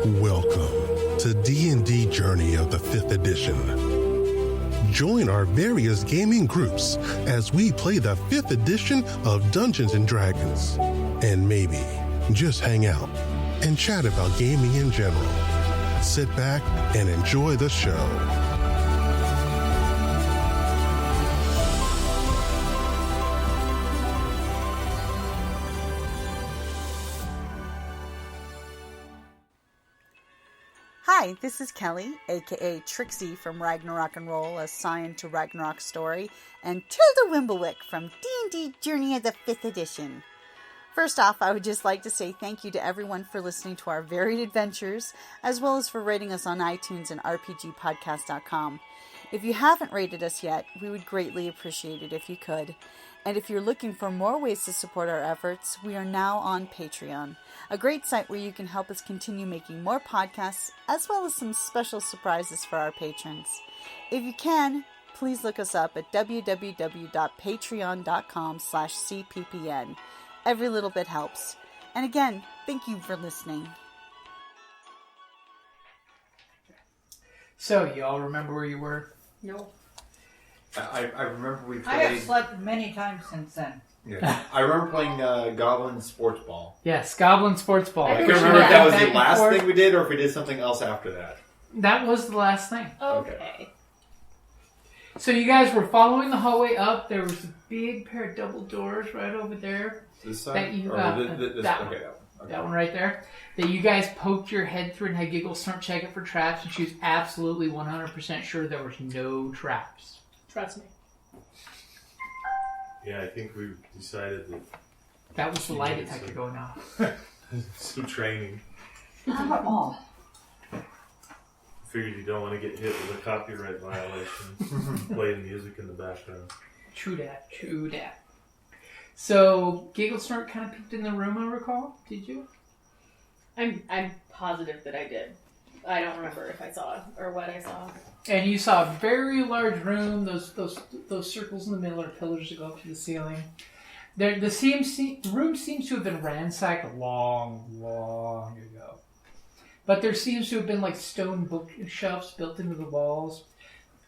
Welcome to D&D Journey of the 5th edition. Join our various gaming groups as we play the 5th edition of Dungeons & Dragons. And maybe just hang out and chat about gaming in general. Sit back and enjoy the show. Hi, this is Kelly, aka Trixie from Ragnarok and Roll, assigned to Ragnarok Story, and Tilda Wimblewick from D&D Journey of the 5th edition. First off, I would just like to say thank you to everyone for listening to our varied adventures, as well as for rating us on iTunes and rpgpodcast.com. If you haven't rated us yet, we would greatly appreciate it if you could. And if you're looking for more ways to support our efforts, we are now on Patreon, a great site where you can help us continue making more podcasts, as well as some special surprises for our patrons. If you can, please look us up at www.patreon.com/cppn. Every little bit helps. And again, thank you for listening. So, you all remember where you were? No. I remember we played... I have slept many times since then. Yeah. I remember playing Goblin Sports Ball. Yes, Goblin Sports Ball. I can't remember if that was the last thing we did or if we did something else after that. That was the last thing. Okay. So you guys were following the hallway up. There was a big pair of double doors right over there. This side? That you, that that one. one. Okay. That one right there. That you guys poked your head through and had Giggle start checking for traps, and she was absolutely 100% sure there was no traps. Trust me. Yeah, I think we decided that That was the lie detector going off. some training. Not at all. Figured you don't want to get hit with a copyright violation playing music in the background. True dat. True dat. So, Giggle Snort kind of peeked in the room, I recall. Did you? I'm positive that I did. I don't remember if I saw or what I saw. And you saw a very large room. Those circles in the middle are pillars that go up to the ceiling. The room seems to have been ransacked long ago. But there seems to have been like stone bookshelves built into the walls.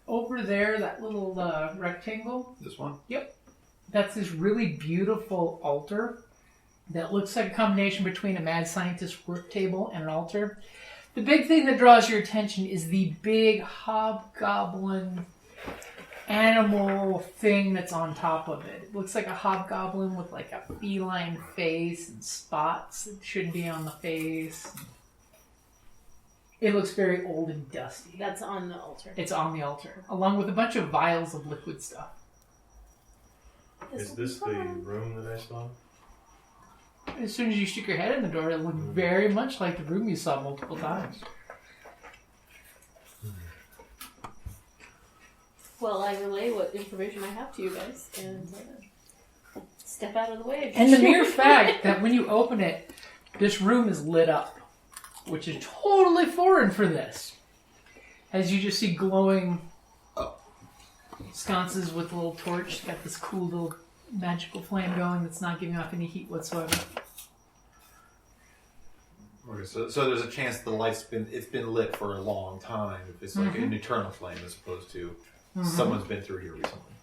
Over there, that little rectangle. This one? Yep. That's this really beautiful altar that looks like a combination between a mad scientist's work table and an altar. The big thing that draws your attention is the big hobgoblin animal thing that's on top of it. It looks like a hobgoblin with like a feline face and spots that shouldn't be on the face. It looks very old and dusty. That's on the altar. It's on the altar, along with a bunch of vials of liquid stuff. Is this the room that I saw? As soon as you stick your head in the door, it looked very much like the room you saw multiple times. Well, I relay what information I have to you guys and step out of the way. And the mere fact that when you open it, this room is lit up, which is totally foreign for this. As you just see glowing sconces with a little torch. It's got this cool little magical flame going that's not giving off any heat whatsoever. Okay, so there's a chance the light's been lit for a long time. If it's like an eternal flame as opposed to someone's been through here recently.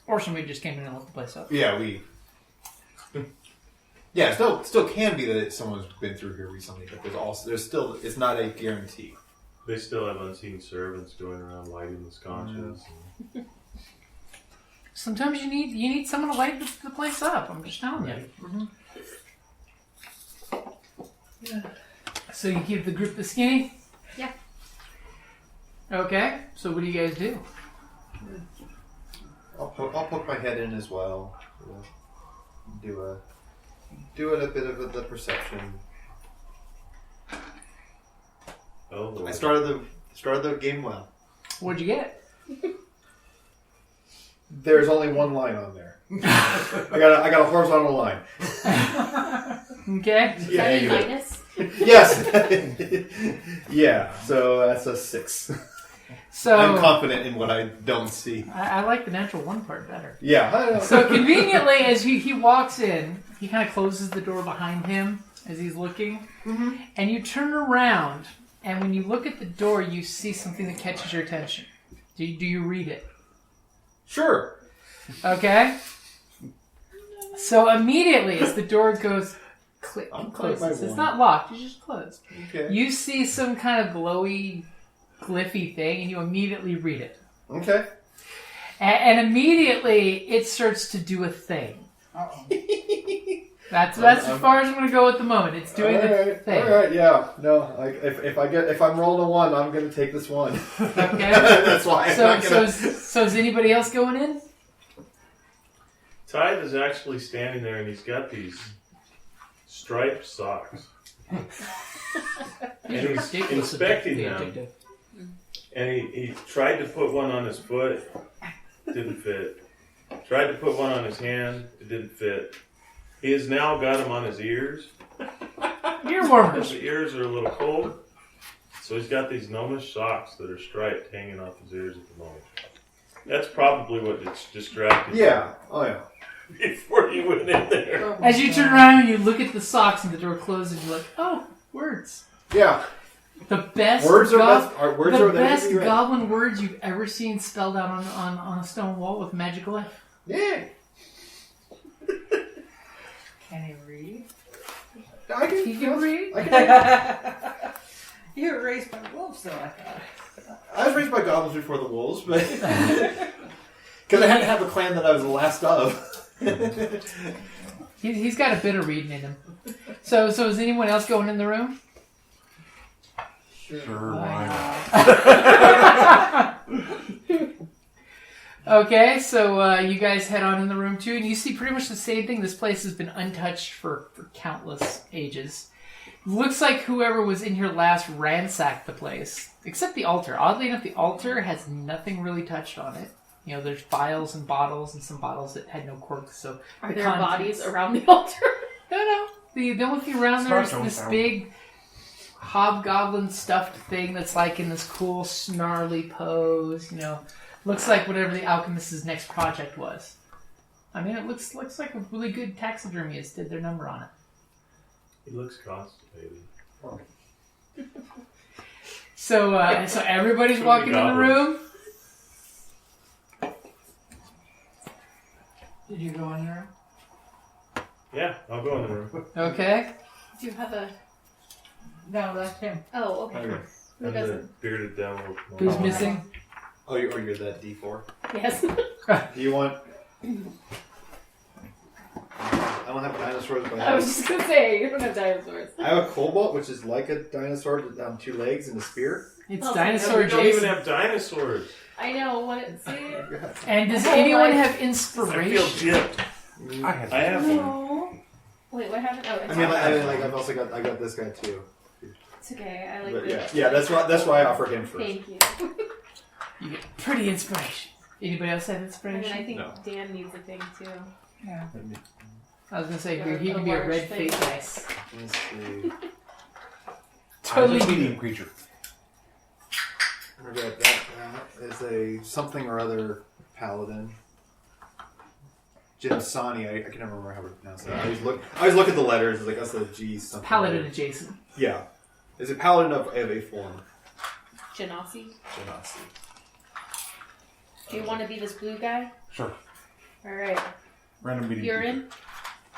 Or somebody just came in and lit the place up. Yeah, yeah, still can be that someone's been through here recently, but there's still it's not a guarantee. They still have unseen servants going around lighting the sconces. Sometimes you need someone to light the place up. I'm just telling you. Yeah. So you give the group the skinny? Yeah. Okay. So what do you guys do? I'll poke my head in as well. Do a bit of the perception. Oh, Lord. I started the game well. What'd you get? There's only one line on there. I got a horizontal line. Okay. Yeah. Is that a minus? Yes. Yeah. So that's a 6. So I'm confident in what I don't see. I like the natural one part better. Yeah. So conveniently, as he walks in, he kind of closes the door behind him as he's looking. And you turn around, and when you look at the door, you see something that catches your attention. Do you read it? Sure. Okay. So immediately, as the door goes closes, it's not locked, it's just closed. Okay. You see some kind of glowy, glyphy thing, and you immediately read it. Okay. And immediately, it starts to do a thing. Uh-oh. That's as far as I'm going to go at the moment. It's doing the thing. All right, yeah. No, like if I'm rolling a 1, I'm going to take this one. Okay. That's why. So is anybody else going in? Tide is actually standing there, and he's got these striped socks. And he's inspecting them. And he tried to put one on his foot, didn't fit. Tried to put one on his hand, it didn't fit. He has now got them on his ears. Ear warmers. His ears are a little cold, so he's got these gnomish socks that are striped hanging off his ears at the moment. That's probably what distracted you. Yeah. Oh, yeah. Before you went in there. As you turn around and you look at the socks and the door closes, you're like, oh, words. Yeah. The best Words are the there best to be read. goblin words you've ever seen spelled out on a stone wall with magic glyph. Yeah. Can he read? He can read? You were raised by wolves, though, I thought. I was raised by goblins before the wolves, but because I had to have a clan that I was the last of. He's got a bit of reading in him. So is anyone else going in the room? Sure, Okay, so you guys head on in the room too, and you see pretty much the same thing. This place has been untouched for countless ages. Looks like whoever was in here last ransacked the place, except the altar. Oddly enough, the altar has nothing really touched on it. You know, there's vials and bottles, and some bottles that had no corks. So Are there bodies around the altar? No. The only thing around there is this big hobgoblin stuffed thing that's like in this cool snarly pose. You know, looks like whatever the Alchemists' next project was. I mean, it looks like a really good taxidermist did their number on it. He looks constipated. So everybody's walking in the room. Did you go in there? Yeah, I'll go in the room. Okay. Do you have a... No, that's him. Oh, okay. Okay. Who I'm the doesn't? bearded devil. Who's missing? Oh, you're that D4. Yes. Do you want? I don't have dinosaurs, but I was just going to say, you don't have dinosaurs. I have a cobalt, which is like a dinosaur on 2 legs and a spear. It's Oh, dinosaur We don't even Jason. have dinosaurs. I know what it... See? And does Oh, anyone like- have I feel inspiration? gypped. I have one. No. Wait, what happened? Oh, it's I've also got this guy too. It's okay. I like But the... yeah, that's why I offered him first. Thank you. You get pretty inspiration. Anybody else have And inspiration? then I think No. Dan needs a thing, too. Yeah. I was gonna say Yeah, he a can be a large red thing. fate dice. Let's see. Totally. medium creature. I got that is a something or other paladin. Jinsani, I can never remember how to pronounce that. I always look at the letters, like that's the G something. Paladin adjacent. Yeah. Is it paladin of a form? Genasi. Genasi. Do you want to be this blue guy? Sure. Alright. Random medium You're creature. in?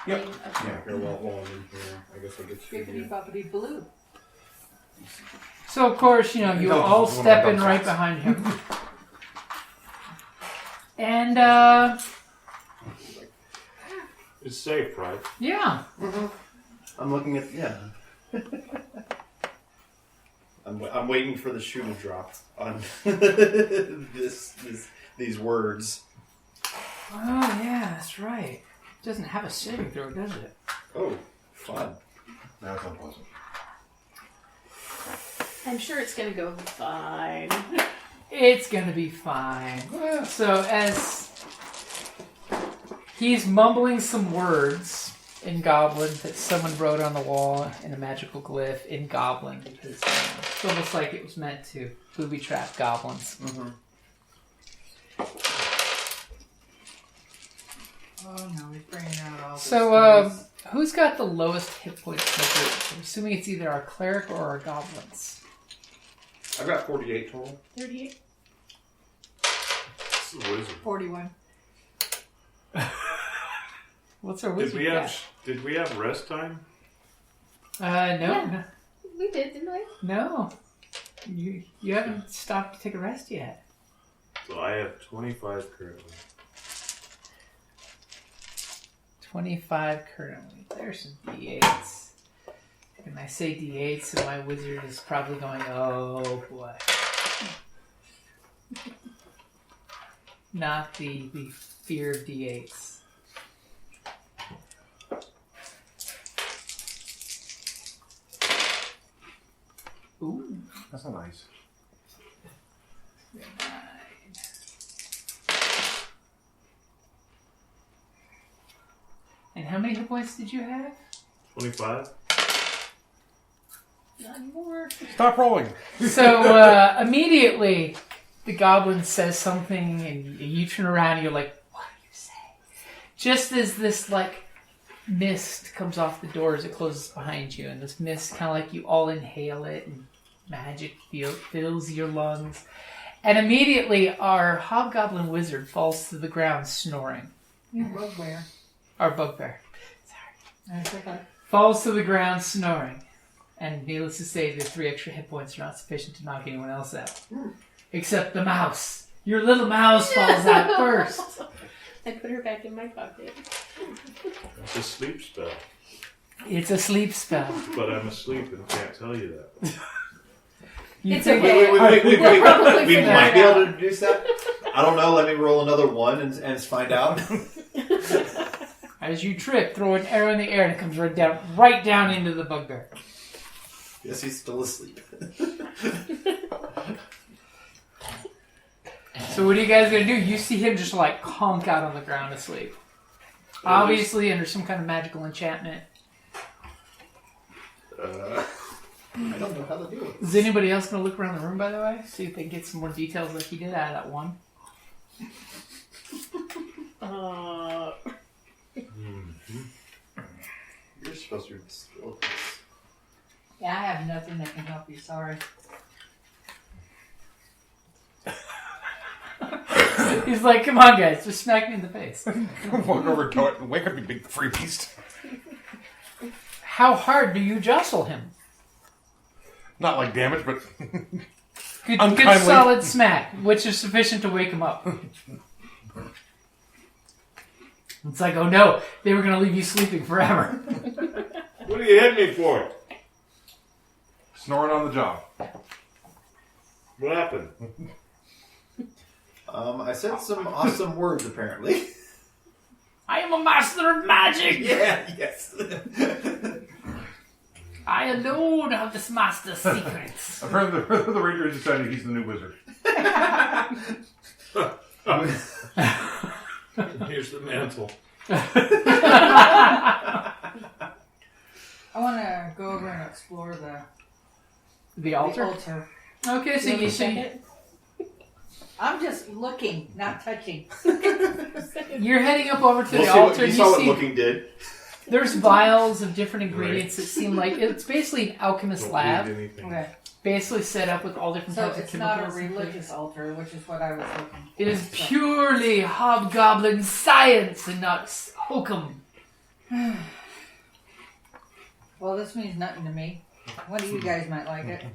Yep. Okay. Yeah. Here, while I'm in here, I guess I'll get you. Bippity boppity blue. So of course, you No, all it's one of step my in dumb right shots. behind him. And It's safe, right? yeah. I'm looking at I'm waiting for the shoe to drop on these words. Oh yeah, that's right. It doesn't have a saving throw, does it? Oh, fun. That's unpleasant. I'm sure it's gonna go fine. It's gonna be fine. So as he's mumbling some words in Goblin that someone wrote on the wall in a magical glyph in Goblin, because it's almost like it was meant to booby trap goblins. Oh no, he's bringing out all this. So Who's got the lowest hit points in the group? I'm assuming it's either our cleric or our goblins. I've got 48 total. 38. It's the wizard. 41. What's our wizard Did we have rest time? No. Yeah. We did, didn't we? No. You haven't stopped to take a rest yet. So I have 25 currently. 25 currently. There's some D8s. And I say D8s, and my wizard is probably going, oh boy. Not the fear of D8s. Ooh. That's not nice. 9. And how many hit points did you have? 25? Not anymore. Stop rolling. So immediately the goblin says something and you turn around and you're like, what do you say? Just as this like mist comes off the door as it closes behind you, and this mist kind of like you all inhale it and magic fills your lungs. And immediately our hobgoblin wizard falls to the ground snoring. Bugbear. Our bugbear. Sorry. That's okay. Falls to the ground snoring. And needless to say, the 3 extra hit points are not sufficient to knock anyone else out. Except the mouse. Your little mouse falls out first. I put her back in my pocket. It's a sleep spell. It's a sleep spell. But I'm asleep and can't tell you that. It's take okay. Wait. probably We figure might it be able out. to deduce that. I don't know. Let me roll another 1 and find out. As you trip, throw an arrow in the air and it comes right down into the bugbear. Yes, he's still asleep. So what are you guys going to do? You see him just like honk out on the ground asleep. Obviously under some kind of magical enchantment. I don't know how to deal with it. Is anybody else going to look around the room, by the way? See if they can get some more details like he did out of that one. You're supposed to distill this. Yeah, I have nothing that can help you. Sorry. He's like, come on guys, just smack me in the face. Walk over to it and wake up, you big free beast. How hard do you jostle him? Not like damage, but Good Unkindly. solid smack, which is sufficient to wake him up. It's like, oh no, they were going to leave you sleeping forever. What do you hit me for? snoring on the job. What happened? I said some awesome words, apparently. I am a master of magic. Yeah, yes. I alone have this master's secrets. Apparently, the ranger has decided he's the new wizard. Here's the mantle. I want to go over and explore The altar? altar. Okay, so you see, I'm just looking, not touching. you're heading up over to We'll the see altar. what you And saw you what see looking did. there's vials of different ingredients that seem like it's basically an alchemist Don't lab, need anything. Okay. basically set up with all different So types of it's not a chemicals. and religious things. altar, which is what I was looking for. It is purely hobgoblin science and not hokum. Well, this means nothing to me. One of you guys might like it.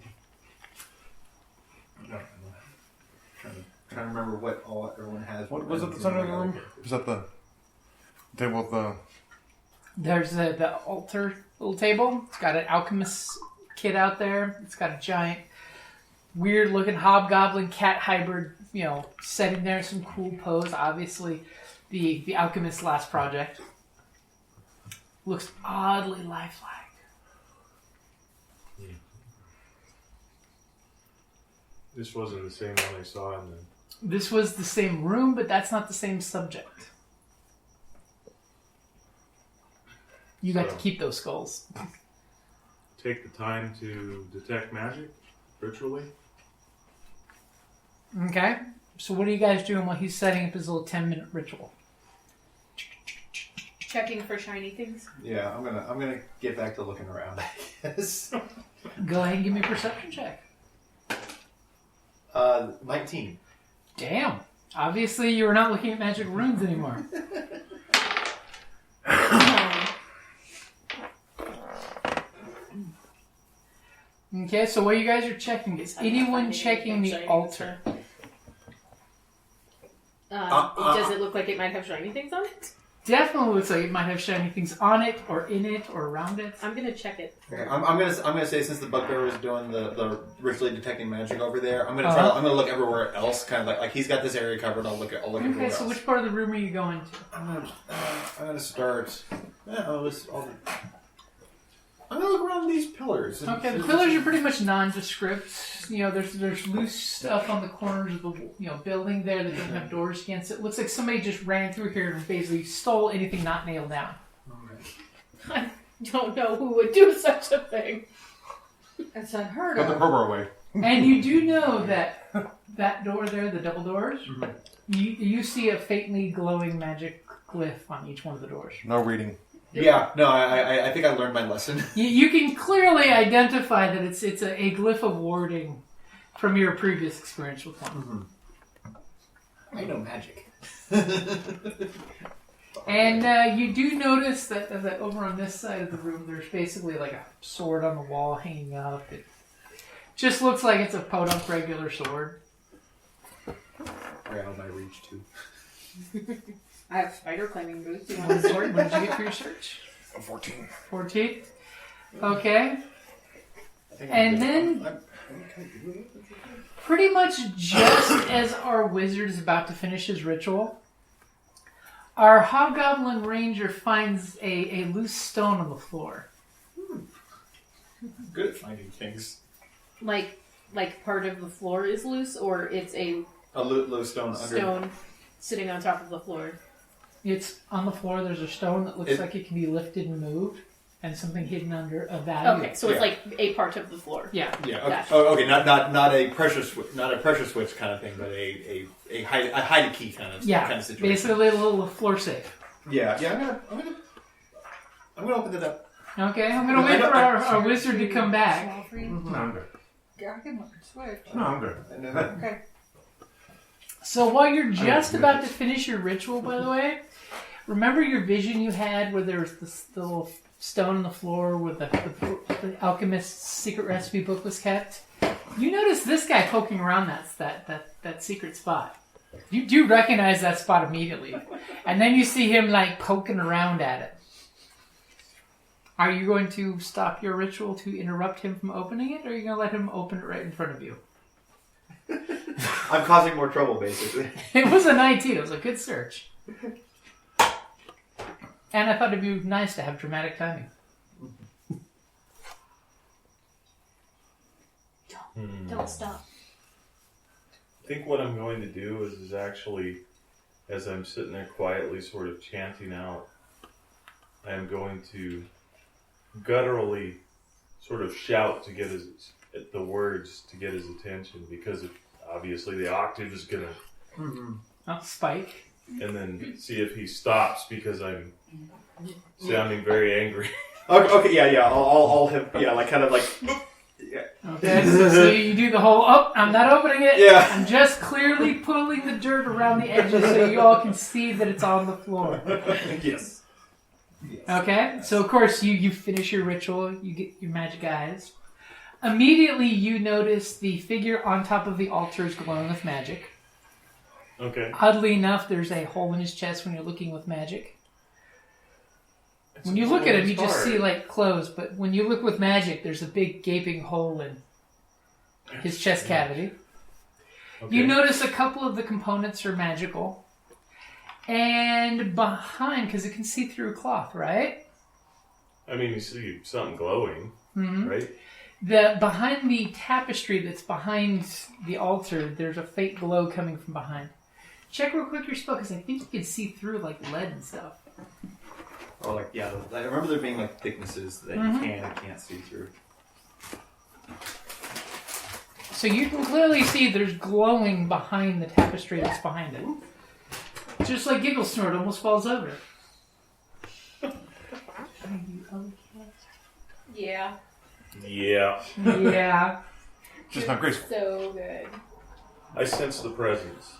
Trying to remember what all everyone has. What was at the center of the room? Was that the table with the... There's the altar little table. It's got an alchemist kit out there. It's got a giant, weird looking hobgoblin cat hybrid, setting there in some cool pose. Obviously, the alchemist's last project. Looks oddly lifelike. This wasn't the same one I saw in the... This was the same room, but that's not the same subject. You got to So- keep those skulls. Take the time to detect magic virtually. Okay. So what are you guys doing while he's setting up his little 10-minute ritual? checking for shiny things. Yeah, I'm gonna get back to looking around, I guess. Go ahead and give me a perception check. 19. Damn. Obviously, you were not looking at magic runes anymore. Okay, so what you guys are checking is anyone checking the altar? Does it look like it might have shiny things on it? Definitely looks like it might have shiny things on it, or in it, or around it. I'm gonna check it. Okay, I'm gonna say, since the bugbear is doing the ritually detecting magic over there, I'm gonna look everywhere else, kind of like he's got this area covered. I'll look everywhere Okay, so else. which part of the room are you going to? I'm gonna start. I'm gonna look around these pillars. Okay, the pillars are pretty much nondescript. You know, there's loose stuff on the corners of the building there that don't have doors against it. Looks like somebody just ran through here and basically stole anything not nailed down. I don't know who would do such a thing. It's unheard Put the of. crowbar away. And you do know that that door there, the double doors, you see a faintly glowing magic glyph on each one of the doors. No reading. Yeah, no, I think I learned my lesson. You can clearly identify that it's a glyph of warding from your previous experience with one. I know magic. And you do notice that over on this side of the room, there's basically like a sword on the wall hanging up. It just looks like it's a podunk regular sword. Right out of my reach too. I have spider climbing boots. You want What did you get for your search? 14. 14? Okay. And then, pretty much just as our wizard is about to finish his ritual, our hobgoblin ranger finds a loose stone on the floor. Good at finding things. Like part of the floor is loose, or it's a low stone under. stone sitting on top of the floor. It's on the floor. There's a stone that looks like it can be lifted and moved, and something hidden under a value. Okay, so it's like a part of the floor. Yeah. Yeah. Okay. Gotcha. Oh, okay. Not a pressure switch kind of thing, but a hide a key kind of situation. Basically a little floor safe. Yeah. I'm gonna open it up. Okay, I'm gonna wait for our wizard to come back. No, I'm good. I can look at switch. No, I'm good. Okay. So while you're just about to finish your ritual, by the way, remember your vision you had where there was this little stone on the floor where the Alchemist's secret recipe book was kept? You notice this guy poking around that secret spot. You do recognize that spot immediately. And then you see him like poking around at it. Are you going to stop your ritual to interrupt him from opening it, or are you going to let him open it right in front of you? I'm causing more trouble, basically. It was a night too. It was a good search. And I thought it'd be nice to have dramatic timing. Don't stop. I think what I'm going to do is actually, as I'm sitting there quietly sort of chanting out, I am going to gutturally sort of shout to get the words to get his attention, because obviously the octave is going to Spike. and then see if he stops, because I'm sounding very angry. Okay. Yeah. I'll have kind of like. Yeah. Okay, so you do the whole, I'm not opening it. Yeah. I'm just clearly pulling the dirt around the edges so you all can see that it's on the floor. Yes. Okay, so of course you finish your ritual, you get your magic eyes. Immediately you notice the figure on top of the altar is glowing with magic. Okay. Oddly enough, there's a hole in his chest when you're looking with magic. When you look at him, you just see like clothes, but when you look with magic, there's a big gaping hole in his chest cavity. Okay. You notice a couple of the components are magical. And behind, because it can see through cloth, right? I mean, you see something glowing, right? Behind the tapestry that's behind the altar, there's a faint glow coming from behind. Check real quick your spell, because I think you can see through like lead and stuff. Or like, yeah, I remember there being like thicknesses that you can't see through. So you can clearly see there's glowing behind the tapestry that's behind it. Just like Giggle Snort almost falls over. telecast? Yeah. Yeah. Yeah. Just not graceful. So good. I sense the presence.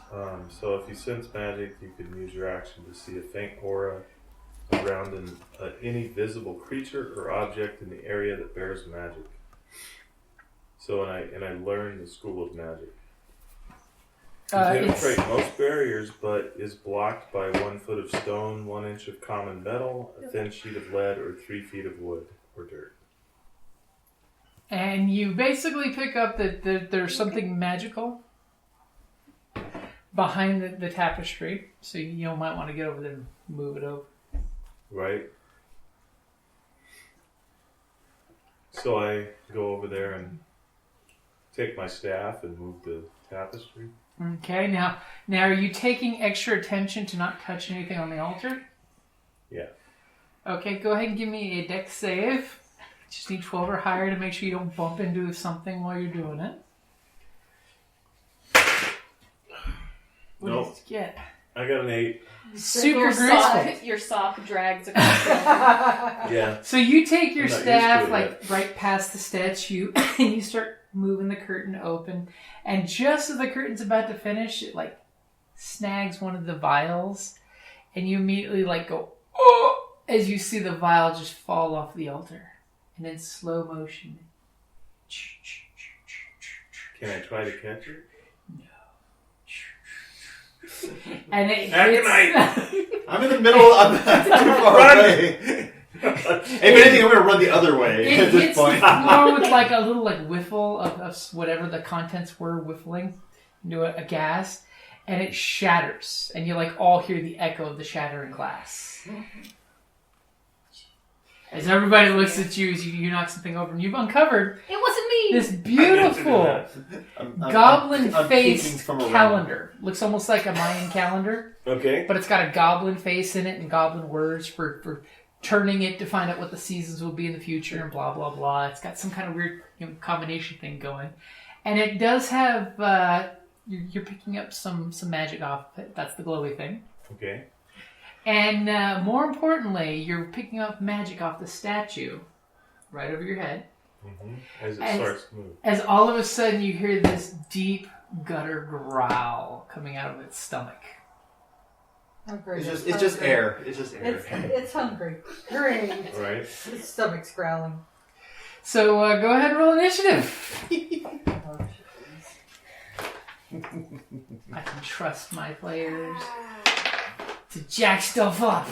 So if you sense magic, you can use your action to see a faint aura around any visible creature or object in the area that bears magic. So and I learned the school of magic. You penetrate most barriers, but is blocked by 1 foot of stone, 1 inch of common metal, a thin sheet of lead, or 3 feet of wood or dirt. And you basically pick up that there's something magical behind the tapestry, so you might want to get over there and move it over. Right. So I go over there and take my staff and move the tapestry. Okay, now are you taking extra attention to not touch anything on the altar? Yeah. Okay, go ahead and give me a dex save. Just need 12 or higher to make sure you don't bump into something while you're doing it. What Nope. did you get? I got an 8. Super graceful. Your sock drags across the altar. Yeah. So you take your I'm not staff used to it right past the statue and you start moving the curtain open. And just as the curtain's about to finish, it snags one of the vials. And you immediately go, oh, as you see the vial just fall off the altar. And in slow motion. Can I try to catch it? And it I'm in the middle. I'm too far away. If anything, I'm going to run the other way It at this hits point. the floor with a little whiffle of whatever the contents were whiffling into a gas, and it shatters, and you all hear the echo of the shattering glass. As everybody looks at you as you knock something over, and you've uncovered It wasn't me. this beautiful I'm goblin-faced peeking from around. calendar. Looks almost like a Mayan calendar, Okay. but it's got a goblin face in it and goblin words for turning it to find out what the seasons will be in the future and blah, blah, blah. It's got some kind of weird combination thing going. And it does have, you're picking up some magic off of it. That's the glowy thing. Okay. And more importantly, you're picking up magic off the statue right over your head. Mm-hmm. As it starts to move. As all of a sudden you hear this deep gutter growl coming out of its stomach. Hungry. It's just air. It's just air. It's hungry. Great. Right. Its stomach's growling. So go ahead and roll initiative. Oh, I can trust my players to jack stuff up.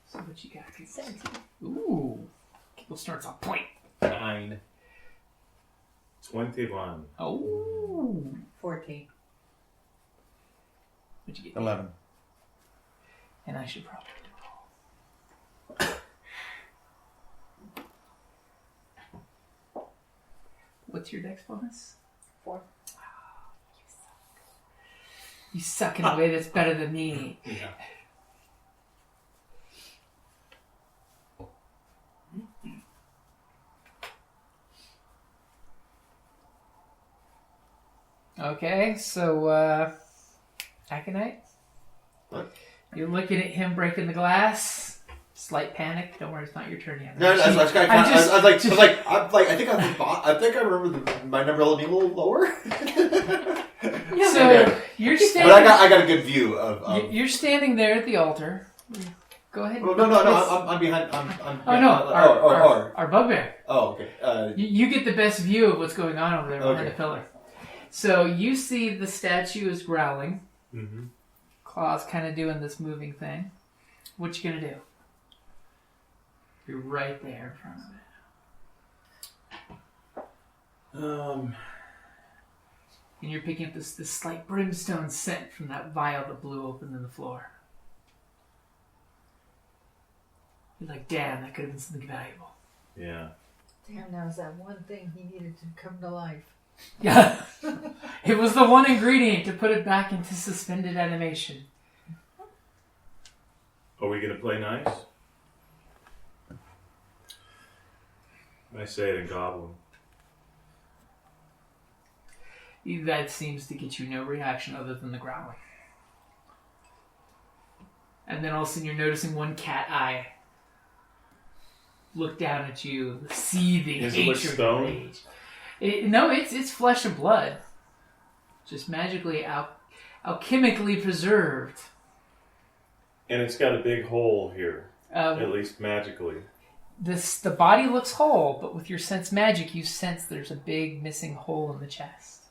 So what you got? 17. Ooh. Kickle starts on point. 9. 21. Oh. 14. What'd you get? 11. And I should probably roll. What's your dex bonus? 4. You suck in a way that's better than me. Yeah. Okay, so, Aconite? What? You're looking at him breaking the glass. Slight panic. Don't worry, it's not your turn yet. No, I think I remember my number being a little lower. So, you're standing... But I got a good view of... You're standing there at the altar. Go ahead. Well, no, I'm behind... Our bugbear. Oh, okay. You get the best view of what's going on over there behind Okay. the pillar. So you see the statue is growling. Mm-hmm. Claw's kind of doing this moving thing. What you gonna do? You're right there in front of it. And you're picking up this slight brimstone scent from that vial that blew open in the floor. You're like, damn, that could have been something valuable. Yeah. Damn, that was that one thing he needed to come to life. Yeah. It was the one ingredient to put it back into suspended animation. Are we going to play nice? I say it in Goblin. That seems to get you no reaction other than the growling. And then all of a sudden you're noticing one cat eye look down at you, seething Is it like hatred stone? and rage. No, it's flesh and blood. Just magically, alchemically preserved. And it's got a big hole here, at least magically. The body looks whole, but with your sense magic, you sense there's a big missing hole in the chest.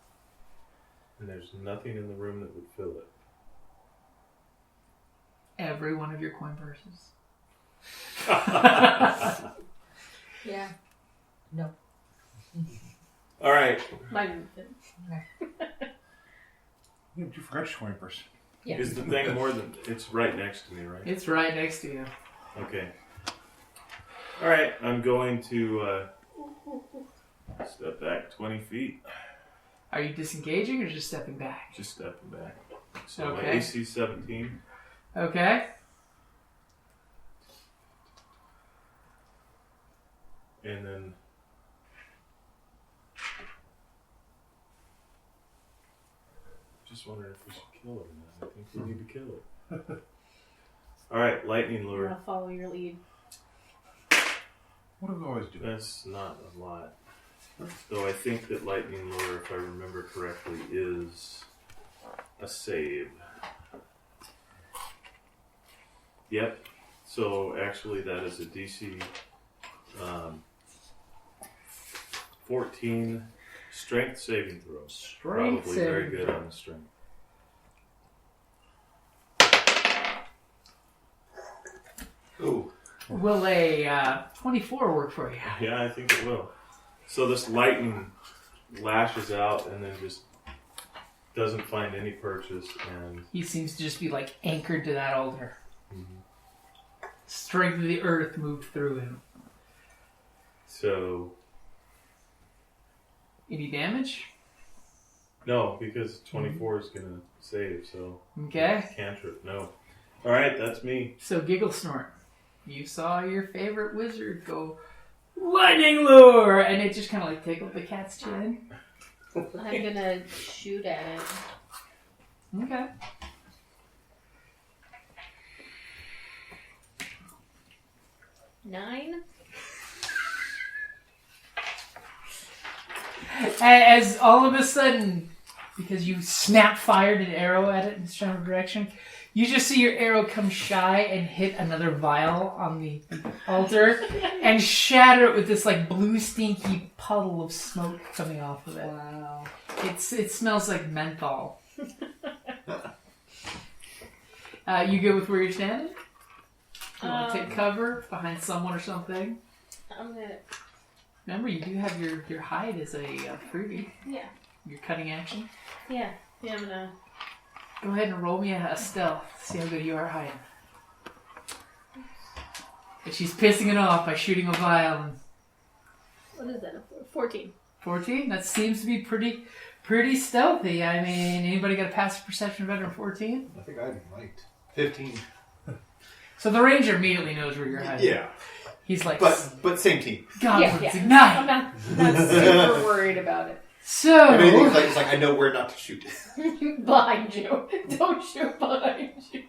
And there's nothing in the room that would fill it. Every one of your coin purses. Yeah. No. All right. Mine. You forgot your coin purse. Yeah. Is the thing more than... It's right next to me, right? It's right next to you. Okay. All right. I'm going to step back 20 feet. Are you disengaging or just stepping back? Just stepping back. So Okay. my AC 17. Okay. And then... Just wondering if we should kill it or not. I think we need to kill it. All right, lightning lure. I'll follow your lead. What do we always do? That's not a lot. Though I think that lightning lure, if I remember correctly, is a save. Yep. So actually, that is a DC 14 strength saving throw. Strength Probably very saving good throw. on the strength. Ooh. Will a 24 work for you? Yeah, I think it will. So this lightning lashes out and then just doesn't find any purchase, and He seems to just be like anchored to that altar. Strength of the earth moved through him. so Any damage? no, because 24 is gonna save. So Okay. cantrip, no. All right, that's me. So Giggle Snort, you saw your favorite wizard go lightning lure, and it just kind of like tickled the cat's chin. I'm gonna shoot at it. Okay. Nine. As all of a sudden, because you snap fired an arrow at it in its general direction, you just see your arrow come shy and hit another vial on the altar and shatter it with this like blue stinky puddle of smoke coming off of it. Wow. It smells like menthol. You good with where you're standing? You want to take cover behind someone or something? I'm gonna. Remember, you do have your hide as a freebie. Yeah. Your cutting action. Yeah. Yeah. I'm gonna. Go ahead and roll me a stealth. See how good you are at hiding. And she's pissing it off by shooting a vial. And What is that? 14. 14? That seems to be pretty stealthy. I mean, anybody got a passive perception better than 14? I think I might. 15. So the ranger immediately knows where you're hiding. Yeah. He's like, But same team. Goblins Yeah. ignite! I'm not super worried about it. So, If anything, it's like I know where not to shoot. Behind you. Don't shoot behind you.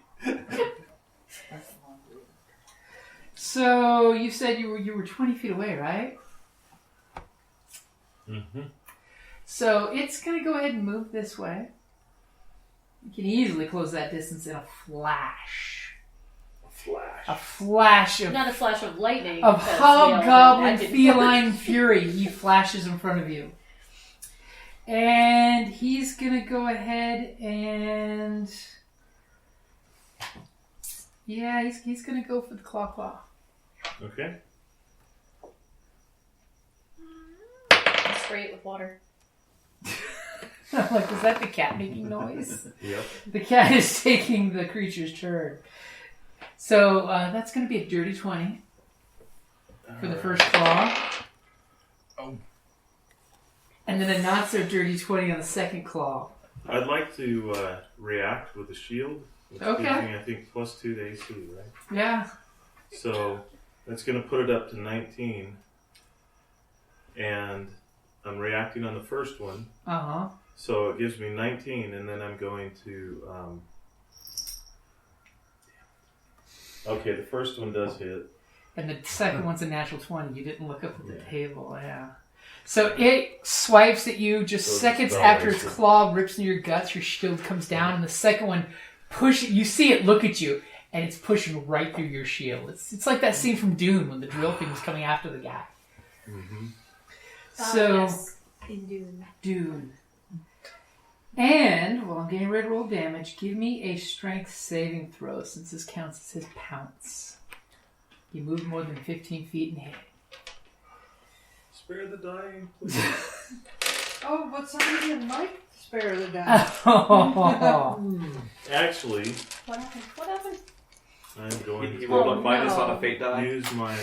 so you said you were 20 feet away, right? Mm-hmm. So it's going to go ahead and move this way. You can easily close that distance in a flash. A flash of Not a flash of lightning. of because, hobgoblin that didn't feline work. fury. He flashes in front of you. And he's going to go ahead and... Yeah, he's going to go for the claw. Okay. Spray it with water. I'm like, is that the cat making noise? Yep. The cat is taking the creature's turn. So that's going to be a dirty 20 for the first claw. Oh. And then a not so dirty 20 on the second claw. I'd like to react with a shield. Which Okay. gives me, I think, +2 to AC, right? Yeah. So that's going to put it up to 19. And I'm reacting on the first one. Uh-huh. So it gives me 19, and then I'm going to... Okay, the first one does hit. And the second one's a natural 20. You didn't look up at the table, yeah. So it swipes at you just seconds after its claw rips into your guts, your shield comes down, and the second one you see it look at you, and it's pushing right through your shield. It's like that scene from Dune when the drill thing was coming after the guy. Mm-hmm. So, yes. In Dune. And, while I'm getting ready to roll damage, give me a strength saving throw, since this counts as his pounce. You move more than 15 feet and hit. Spare the dying, please. Oh, but somebody didn't like Spare the Dying. Actually, What happened? What happened? I'm going He to rolled a minus on a fate die. use my...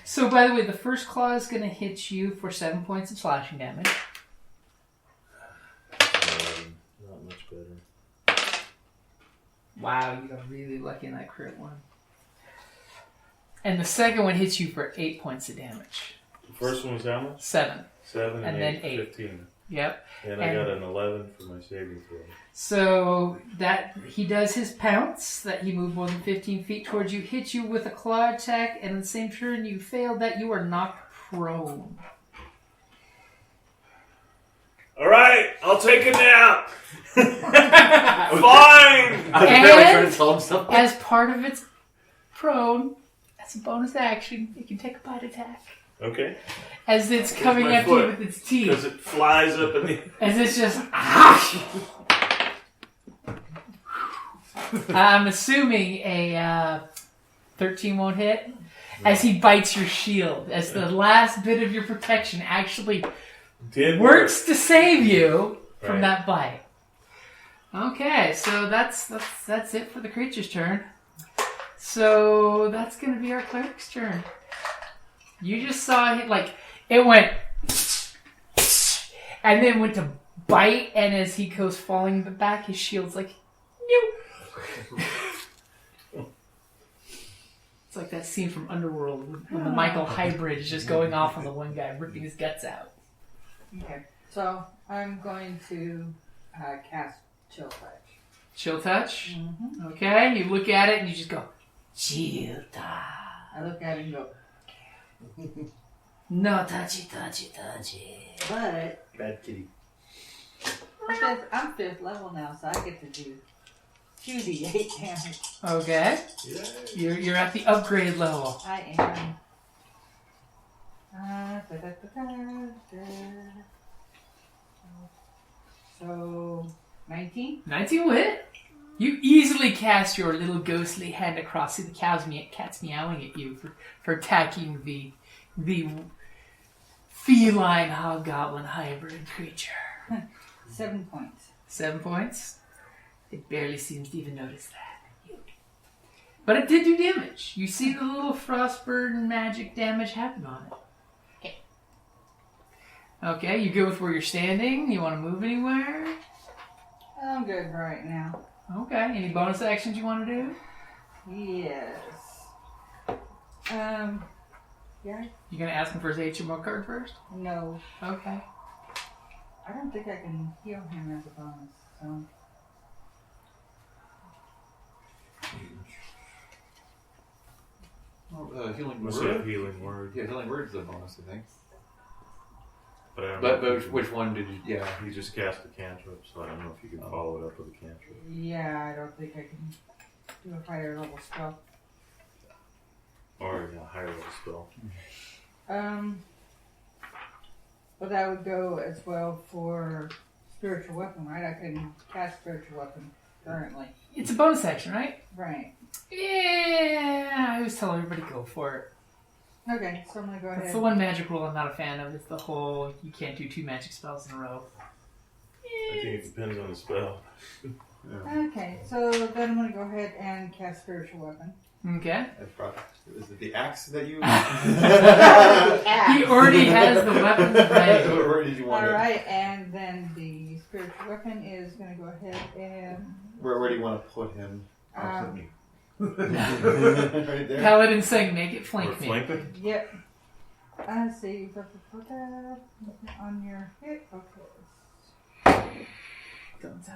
So, by the way, the first claw is going to hit you for 7 points of slashing damage. Not much better. Wow, you got really lucky in that crit one. And the second one hits you for 8 points of damage. The first one was how much? 7. 7 And and then 8. 15. Yep. And I got an 11 for my saving throw. So that he does his pounce, that he moved more than 15 feet towards you, hits you with a claw attack, and in the same turn you failed that, you are knocked prone. Alright, I'll take a nap! Fine! And as part of its prone, as a bonus action, you can take a bite attack. Okay. As it's coming my after you foot, with its teeth. Because it flies up in the... As it's just... I'm assuming a 13 won't hit. As he bites your shield. As the last bit of your protection actually works to save you from that bite. Okay, so that's it for the creature's turn. So that's going to be our cleric's turn. You just saw it, like, it went, and then went to bite, and as he goes falling back, his shield's like, nope. It's like that scene from Underworld when the Michael hybrid is just going off on the one guy, ripping his guts out. Okay, so I'm going to cast Chill Touch. Chill touch? Mm-hmm. Okay, you look at it and you just go, chill touch. I look at it and go, No touchy. but Bad kitty. I'm 5th level now, so I get to do 2d8 damage. Okay. You're at the upgrade level. I am. So, 19? 19 will hit. You easily cast your little ghostly hand across. See the cat's meowing at you for attacking the feline hobgoblin hybrid creature. 7 points. 7 points. It barely seems to even notice that. But it did do damage. You see the little frostburn magic damage happen on it. Okay, you good with where you're standing? You want to move anywhere? I'm good right now. Okay, any bonus actions you want to do? Yes. Yeah. You gonna ask him for his HMO card first? No. Okay. I don't think I can heal him as a bonus, so. Healing What's word. a healing word? Yeah, healing word is a bonus, I think. But I don't But know if you which one did you? Yeah. can- you just cast a cantrip, so I don't know if you can follow it up with a cantrip. Yeah, I don't think I can do a higher level spell. Or a higher level spell. But that would go as well for spiritual weapon, right? I can cast spiritual weapon currently. It's a bonus action, right? Right. Yeah, I always tell everybody go for it. Okay, so I'm gonna go That's ahead. the one magic rule I'm not a fan of. It's the whole you can't do 2 magic spells in a row. I think it depends on the spell. Okay, so then I'm gonna go ahead and cast spiritual weapon. Okay. Is it the axe that you? He already has the weapons ready. Where did you want it? Alright, and then the spiritual weapon is gonna go ahead and Where do you want to put him? Put me. Right there. Paladin saying make it Or flank me. flank it? yep. Let's see. On your hit. Okay. Don't die.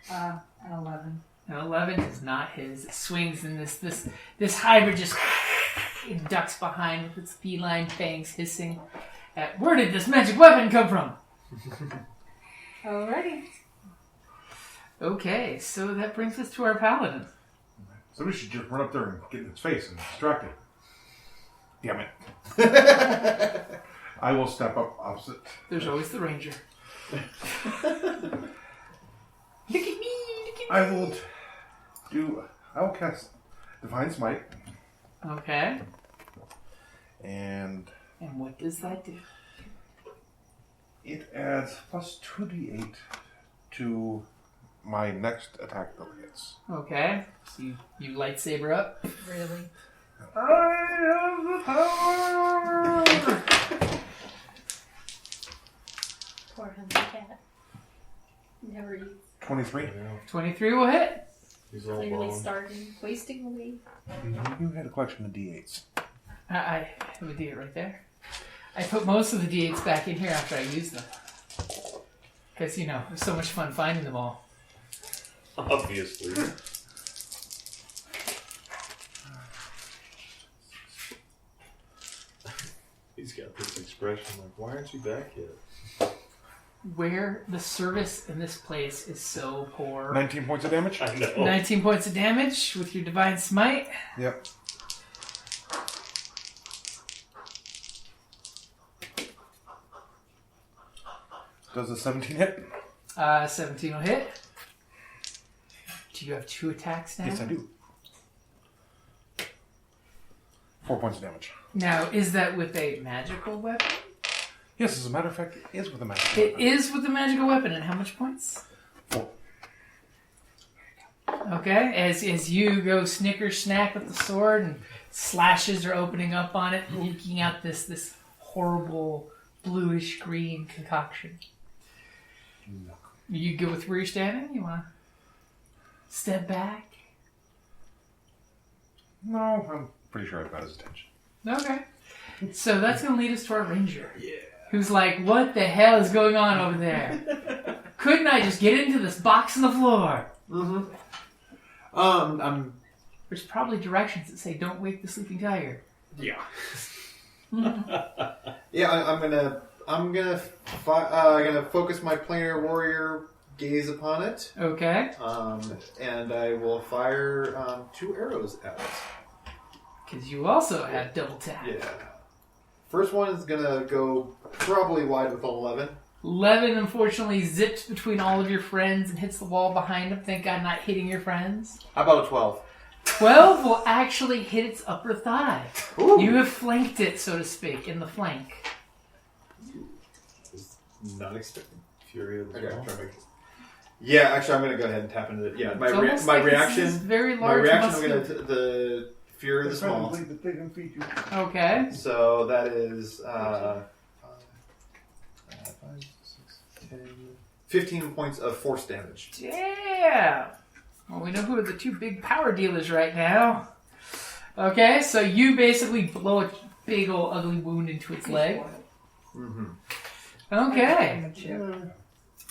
An 11. An 11 is not his. It swings and this hybrid just it ducks behind with its feline fangs hissing. Where did this magic weapon come from? Alrighty. Okay, so that brings us to our paladin. So we should just run up there and get in its face and distract it. Damn it. I will step up opposite. There's always the ranger. Look at me! I will cast Divine Smite. Okay. And what does that do? it adds plus 2d8 to my next attack that hits. Okay. So you lightsaber up. Really? I have the power! Poor hungry cat. Never eats. 23. 23 will hit. He's all Clearly bone. starving, wasting away. You had a collection of d8s. I have a D8 right there. I put most of the D8s back in here after I used them. Because, it was so much fun finding them all. Obviously. He's got this expression like, why aren't you back yet? Where the service in this place is so poor. 19 points of damage? I know. 19 points of damage with your Divine Smite. Yep. Does a 17 hit? 17 will hit. Do you have 2 attacks now? Yes, I do. 4 points of damage. Now, is that with a magical weapon? Yes, as a matter of fact, it is with a magic It weapon. is with a magical weapon. And how much points? 4. Okay, as you go snicker snack with the sword and slashes are opening up on it, leaking out this horrible bluish green concoction. No. You good with where you're standing? You want to step back? No, I'm pretty sure I've got his attention. Okay. So that's going to lead us to our ranger. Yeah. Who's like, what the hell is going on over there? Couldn't I just get into this box on the floor? Mm-hmm. There's probably directions that say, don't wake the sleeping tiger. Yeah. Yeah, I'm gonna focus my planar warrior gaze upon it. Okay. And I will fire 2 arrows at it. Because you also have double tap. Yeah. First one is gonna go probably wide with an 11. 11 unfortunately zips between all of your friends and hits the wall behind him. Thank God not hitting your friends. How about a 12? 12 will actually hit its upper thigh. Ooh. You have flanked it, so to speak, in the flank. Not expecting. Fury of the Okay, Law. I'm trying to make it. Yeah, actually, I'm gonna go ahead and tap into it. Yeah, It's almost like reaction. this very My large reaction. muscle. I'm gonna the Fury of the Small. that they can feed you. Okay. So that is 15 points of force damage. Yeah. Well, we know who are the 2 big power dealers right now. Okay, so you basically blow a big old ugly wound into its leg. Mm-hmm. Okay.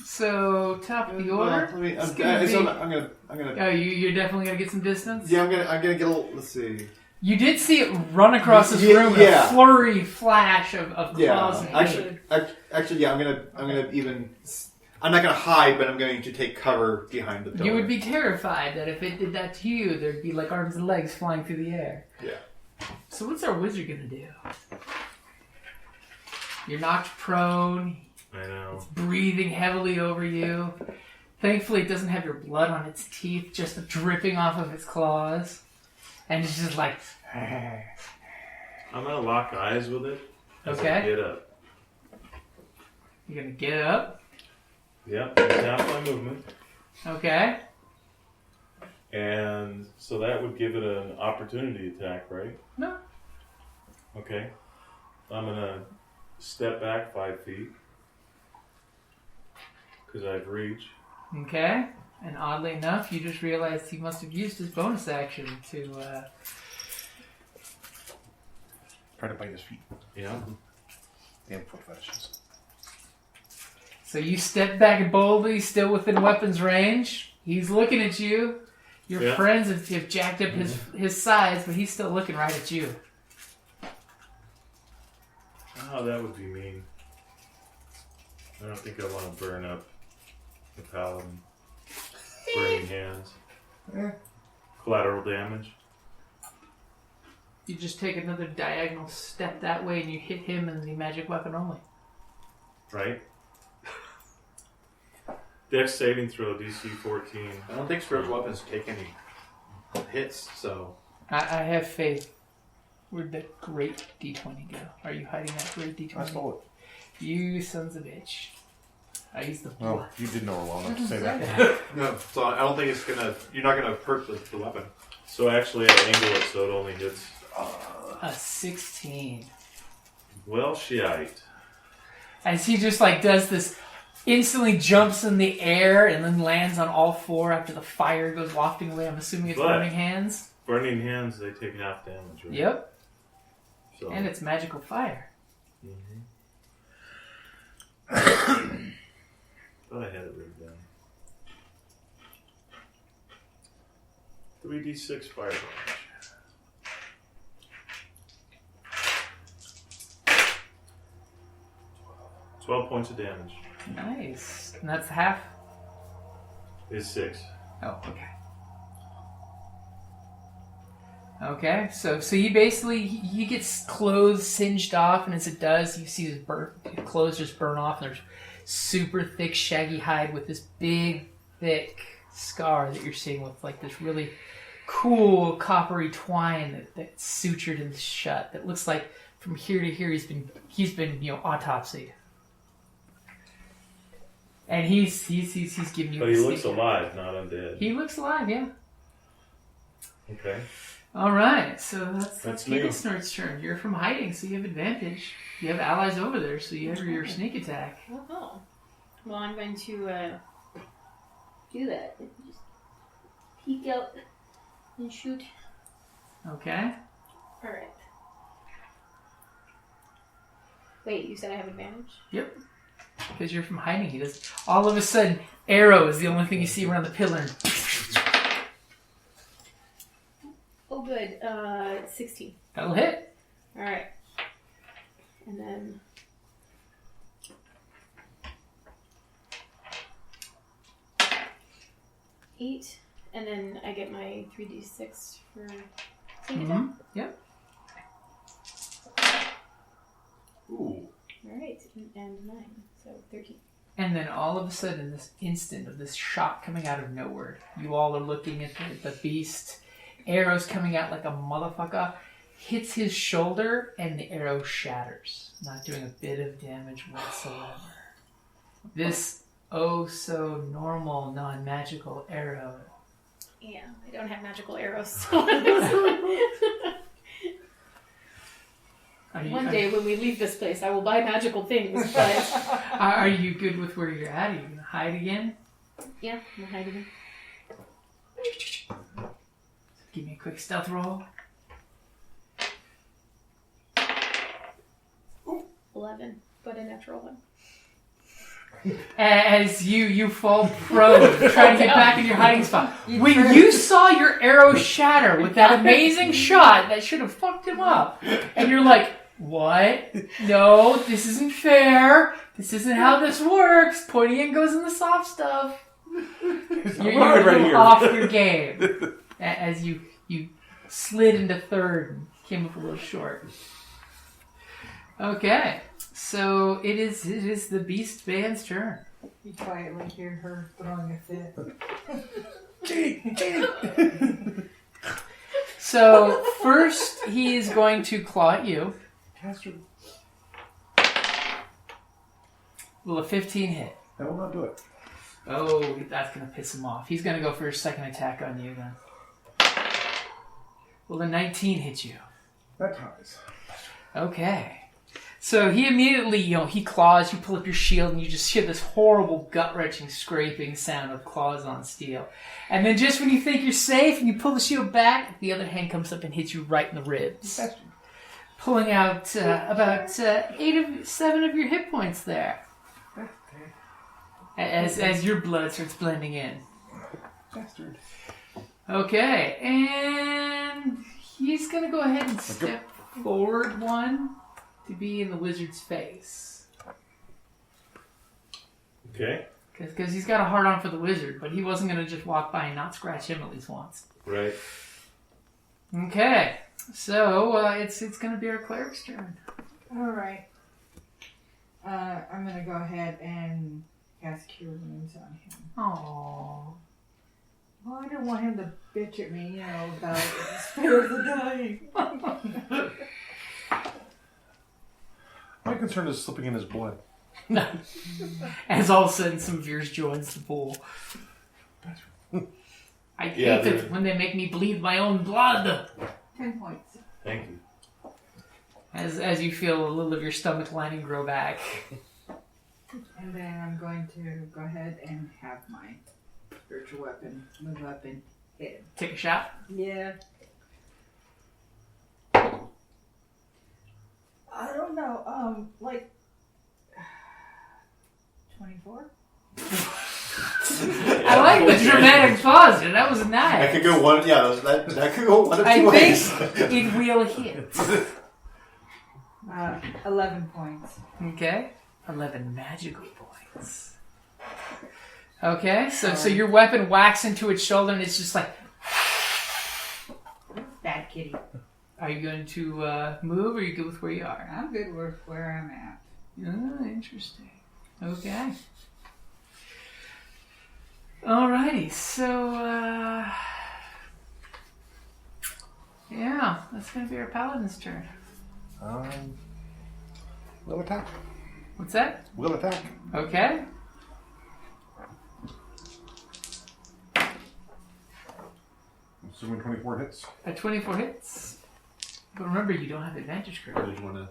So top of the order. I'm gonna. Oh, you're definitely gonna get some distance. Yeah, I'm gonna get a little. Let's see. You did see it run across this room in a flurry flash of claws. Yeah, and actually, yeah. I'm gonna even. I'm not gonna hide, but I'm going to take cover behind the pillar. you would be terrified that if it did that to you, there'd be like arms and legs flying through the air. Yeah. So what's our wizard gonna do? You're knocked prone. I know. It's breathing heavily over you. Thankfully, it doesn't have your blood on its teeth, just dripping off of its claws. And it's just like... I'm gonna lock eyes with it. As Okay. I get up. You're gonna get up. Yep. Tap my movement. Okay. And so that would give it an opportunity attack, right? No. Okay. I'm gonna step back 5 feet. Because I have reach. Okay. And oddly enough, you just realized he must have used his bonus action to Try to bite his feet. Yeah. Damn foot fetishes. So you step back boldly, still within weapons range. He's looking at you. Your friends have jacked up his size, but he's still looking right at you. Oh, that would be mean. I don't think I want to burn up the paladin. Burning hands. Collateral damage. You just take another diagonal step that way and you hit him and the magic weapon only. Right? Dex saving throw, DC 14. I don't think spiritual weapons take any hits, so... I have faith. Where'd the great D20 go? Are you hiding that great D20? I stole it. You sons of bitch. I used the Oh, four. you did know her well enough to say that. No, so I don't think it's gonna... You're not gonna hurt the weapon. So actually I angle it so it only hits... A 16. Well, shite. As he just does this, instantly jumps in the air and then lands on all four after the fire goes wafting away. I'm assuming it's burning hands. Burning hands, they take half damage, right? Yep. So. And it's magical fire. Mm-hmm. Thought I had it written down. 3d6 fire damage. 12 points of damage. Nice. And that's half? Is 6. Oh, okay. Okay, so he basically, he gets clothes singed off, and as it does, you see his clothes just burn off, and there's super thick, shaggy hide with this big, thick scar that you're seeing with this really cool coppery twine that's sutured and shut. That looks like from here to here he's been autopsied. And he's giving you. But he looks alive, not undead. He looks alive, yeah. Okay. All right, so that's me. Gigglesnort's turn. You're from hiding, so you have advantage. You have allies over there, so you have your sneak attack. Oh. Well, I'm going to do that. Just peek out and shoot. Okay. All right. Wait, you said I have advantage? Yep. Because you're from hiding. He does. All of a sudden, arrow is the only thing you see around the pillar. Oh, good. 16. That'll hit. All right. And then... 8. And then I get my 3d6 for sneak attack. Yep. Ooh. All right. And 9. So 13. And then all of a sudden, this instant of this shot coming out of nowhere, you all are looking at the beast. Arrows coming out like a motherfucker. Hits his shoulder, and the arrow shatters. Not doing a bit of damage whatsoever. This so normal, non-magical arrow. Yeah, I don't have magical arrows. One day when we leave this place, I will buy magical things, but... Are you good with where you're at? Are you going to hide again? Yeah, I'm hiding. Give me a quick stealth roll. 11, but a natural one. As you fall prone, trying to get back in your hiding spot. When you saw your arrow shatter with that amazing shot that should have fucked him up, and you're like, what? No, this isn't fair. This isn't how this works. Pointy end goes in the soft stuff. You're a little off your game. As you slid into third and came up a little short. Okay, so it is the Beast Band's turn. You quietly hear her throwing a fit. So first he is going to claw at you. Will a 15 hit? That will not do it. Oh, that's going to piss him off. He's going to go for his second attack on you then. Will a 19 hit you? That ties. Okay. So he immediately, he claws, you pull up your shield, and you just hear this horrible, gut-wrenching, scraping sound of claws on steel. And then just when you think you're safe and you pull the shield back, the other hand comes up and hits you right in the ribs. pulling out about 7 of your hit points there. As your blood starts blending in. Bastard. Okay, and he's going to go ahead and step forward one to be in the wizard's face. Okay. Because he's got a hard-on for the wizard, but he wasn't going to just walk by and not scratch him at least once. Right. Okay, so it's going to be our cleric's turn. Alright. I'm going to go ahead and cast Cure Wounds on him. Aww. Well, I don't want him to bitch at me, about spare the dying. My concern is slipping in his blood. As all of a sudden some of yours joins the pool. I hate it when they make me bleed my own blood. 10 points. Thank you. As you feel a little of your stomach lining grow back. And then I'm going to go ahead and have my spiritual weapon move up and hit him. Take a shot. Yeah. I don't know. 24? I like the dramatic pause. That was nice. That could go one. Yeah, that could go one of two ways. It will hit. 11 points. Okay. 11 magical points. Okay, so your weapon whacks into its shoulder and it's just like... Bad kitty. Are you going to move or are you good with where you are? I'm good with where I'm at. Oh, interesting. Okay. Alrighty, so, yeah, that's going to be our paladin's turn. Will attack. What's that? Will attack. Okay. I'm assuming 24 hits. A 24 hits. But remember, you don't have advantage curve. Did you want to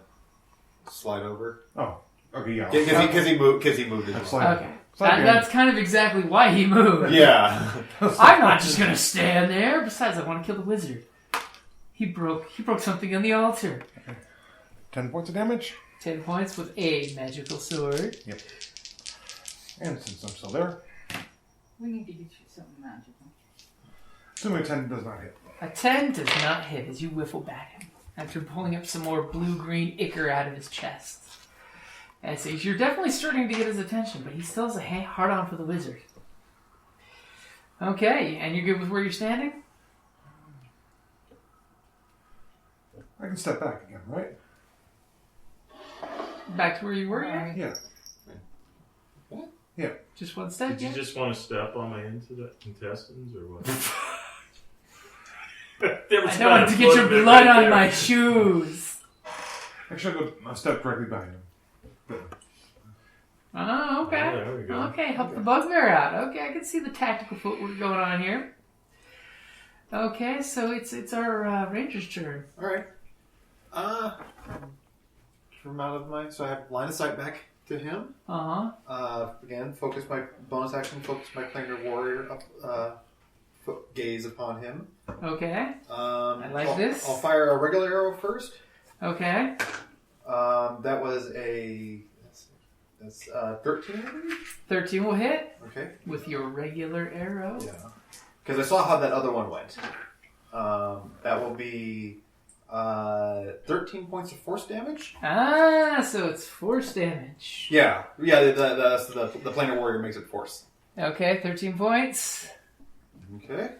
slide over? Oh, okay, yeah. Because he moved. Because he moved. As well. Okay. That's kind of exactly why he moved. Yeah. I'm not just going to stand there. Besides, I want to kill the wizard. He broke something on the altar. Okay. 10 points of damage. 10 points with a magical sword. Yep. And since I'm still there, We need to get you something magical. assuming 10 does not hit. A 10 does not hit as you whiffle back him after pulling up some more blue-green ichor out of his chest. And so you're definitely starting to get his attention, but he still has a hard-on for the wizard. Okay, and you're good with where you're standing? I can step back again, right? Back to where you were again? Yeah. Yeah. Just one step, Did you yeah? just want to step on my intestines or what? There was I don't want to get your blood on my shoes. Actually, I'll step directly behind him. Oh, okay. Oh, there we go. Okay, help the bugbear out. Okay, I can see the tactical footwork going on here. Okay, so it's our ranger's turn. All right. From out of my, so I have line of sight back to him. Again, focus my bonus action. Focus my planar warrior up. Gaze upon him. Okay. I like this. I'll fire a regular arrow first. Okay. That was that's 13. 13 will hit. Okay. With your regular arrow. Yeah. Because I saw how that other one went. That will be 13 points of force damage. So it's force damage. Yeah. The planar warrior makes it force. Okay, 13 points. Okay.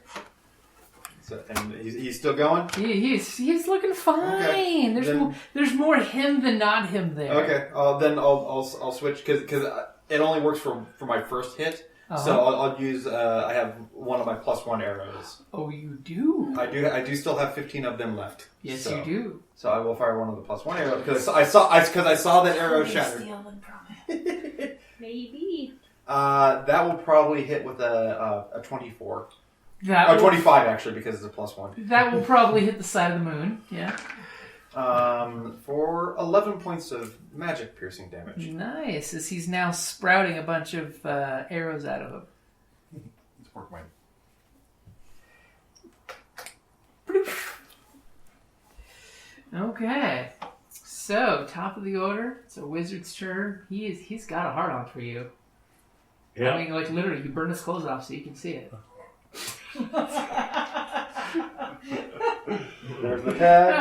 So, and he's still going? He's looking fine. Okay. There's more him than not him there. Okay. Then I'll switch because it only works for my first hit. Uh-huh. So I'll use. I have one of my +1 arrows. Oh, you do? I do still have 15 of them left. Yes, so, you do. So I will fire one of the +1 arrows because I saw that arrow shattered. Steal them from it. Maybe. That will probably hit with a 24. 25 actually because it's a +1. That will probably hit the side of the moon. Yeah. For 11 points of magic piercing damage. Nice, as he's now sprouting a bunch of arrows out of him. It's pork mine. Okay. So, top of the order. It's a wizard's turn. He's got a hard on for you. Yeah. I mean, like, literally, you burn his clothes off so you can see it. There's the tag.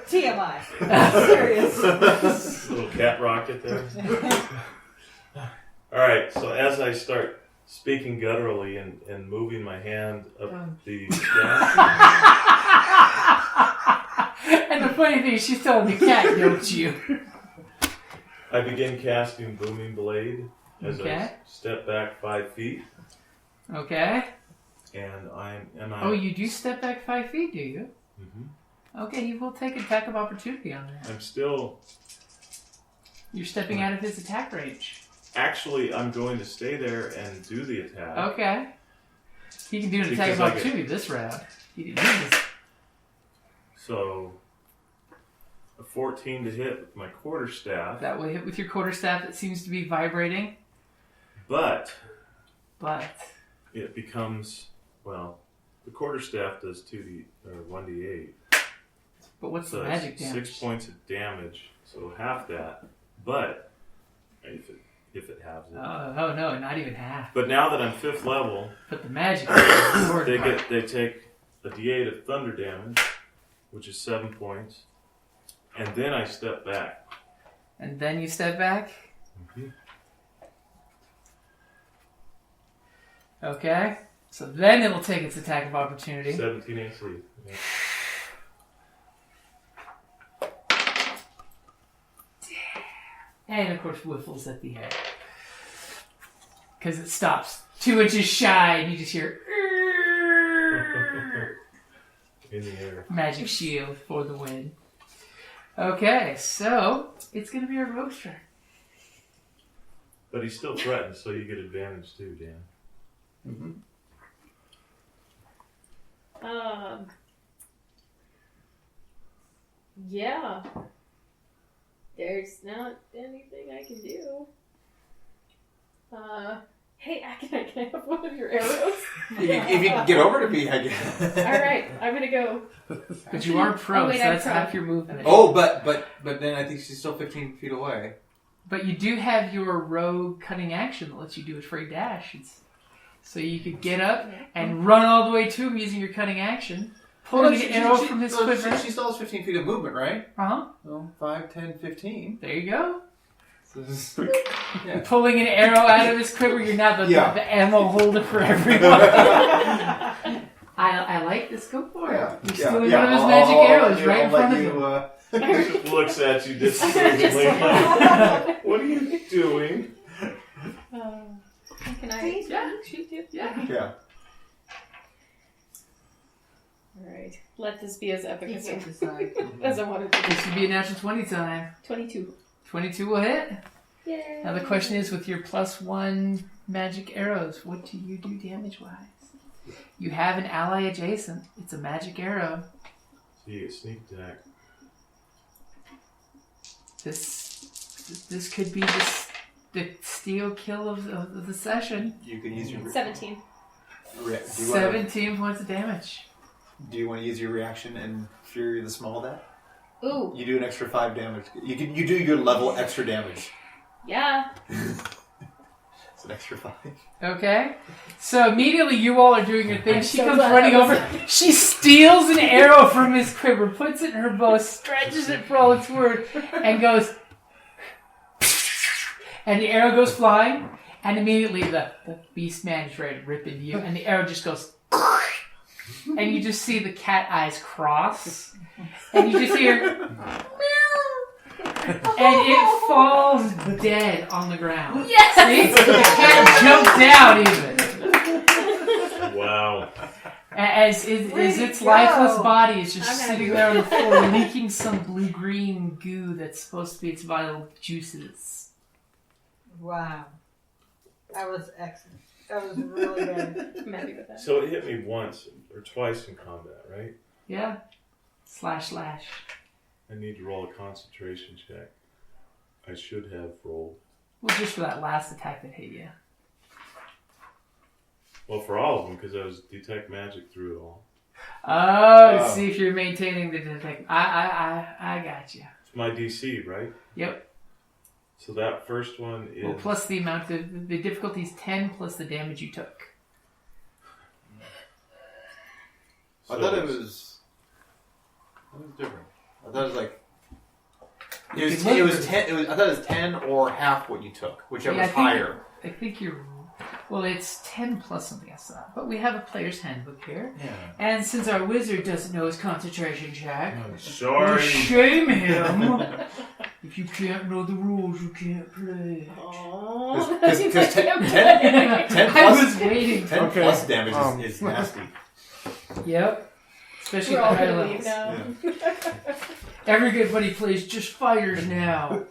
TMI. Serious. Little cat rocket there. Alright, so as I start speaking gutturally and moving my hand up the staff. And the funny thing is, she's telling the cat yoked you. I begin casting Booming Blade as I step back 5 feet. Okay. And I'm. Oh, you do step back 5 feet, do you? Mm-hmm. Okay, you will take attack of opportunity on that. I'm still. You're stepping out of his attack range. Actually, I'm going to stay there and do the attack. Okay. He can do an attack of opportunity this round. He didn't do this. So, a 14 to hit with my quarterstaff. That will hit with your quarterstaff that seems to be vibrating. But. It becomes, well, the quarterstaff does 1d8. But what's so the magic damage? 6 points of damage, so half that. But, if it halves it. Oh no, not even half. But now that I'm 5th level, but the magic they take a d8 of thunder damage, which is 7 points, and then I step back. And then you step back? Mm-hmm. Okay. So then it'll take its attack of opportunity. 17 AC. Yeah. And of course whiffles at the end. Because it stops 2 inches shy and you just hear in the air. Magic shield for the win. Okay, so it's going to be a rogue's turn. But he's still threatened, so you get advantage too, Dan. Mm-hmm. Yeah. There's not anything I can do. Hey, can I have one of your arrows? If you can get over to me, I guess. Alright, I'm gonna go. But you are prone, so that's prone. half your movement. Oh, but then I think she's still 15 feet away. But you do have your rogue cunning action that lets you do a free dash. So you could get up and run all the way to him using your cutting action. Pulling an arrow from his quiver. She still has 15 feet of movement, right? Uh-huh. Well, 5, 10, 15. There you go. So this is Pulling an arrow out of his quiver, you're now the ammo holder for everyone. I like this. Go for it. You're stealing one of his magic arrows right in front of him. Looks at you disapprovingly. What are you doing? Can I shoot you? Yeah. Alright. Let this be as epic as I want it to be. This would be a natural 20 time. 22. 22 will hit. Yay. Now the question is, with your +1 magic arrows, what do you do damage-wise? You have an ally adjacent. It's a magic arrow. So you get sneak attack. This could be the steal kill of the session. You can use your 17. 17 points of damage. Do you want to use your reaction and Fury the Small that? Ooh. You do an extra 5 damage. You do your level extra damage. Yeah. It's an extra 5. Okay. So immediately you all are doing your thing. She comes running over. She steals an arrow from his quiver, puts it in her bow, stretches it for all it's worth, and goes... And the arrow goes flying, and immediately the beast man is ready to rip into you, and the arrow just goes... And you just see the cat eyes cross, and you just hear... And it falls dead on the ground. Yes! See? The cat jumped down even. Wow. As its lifeless body is just sitting there on the floor, leaking some blue-green goo that's supposed to be its vital juices. Wow. That was excellent. That was really good. I'm happy with that. So it hit me once or twice in combat, right? Yeah. Slash. I need to roll a concentration check. I should have rolled. Well, just for that last attack that hit you. Well, for all of them, because I was detect magic through it all. To see if you're maintaining the detect. I got you. It's my DC, right? Yep. So that first one is... Well, plus the amount of... The difficulty is 10 plus the damage you took. I thought it was different. I thought it was like... It was 10. I thought it was 10 or half what you took, whichever was higher. I think you're... Well, it's 10 plus something else. But we have a player's handbook here. Yeah. And since our wizard doesn't know his concentration check, sorry. we shame him. If you can't know the rules, you can't play. Aww. Because 10 plus, I was waiting. 10 plus damage is nasty. Yep. Especially We're at all the higher gonna leave levels. now. Everybody plays just fighters now.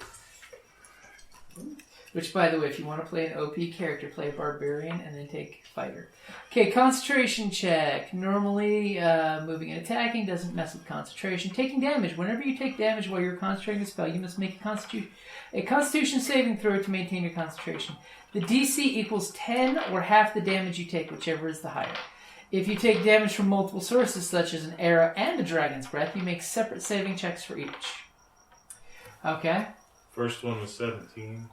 Which, by the way, if you want to play an OP character, play a barbarian and then take fighter. Okay, concentration check. Normally, moving and attacking doesn't mess with concentration. Taking damage. Whenever you take damage while you're concentrating a spell, you must make a Constitution saving throw to maintain your concentration. The DC equals 10 or half the damage you take, whichever is the higher. If you take damage from multiple sources, such as an arrow and a dragon's breath, you make separate saving checks for each. Okay? First one was 17.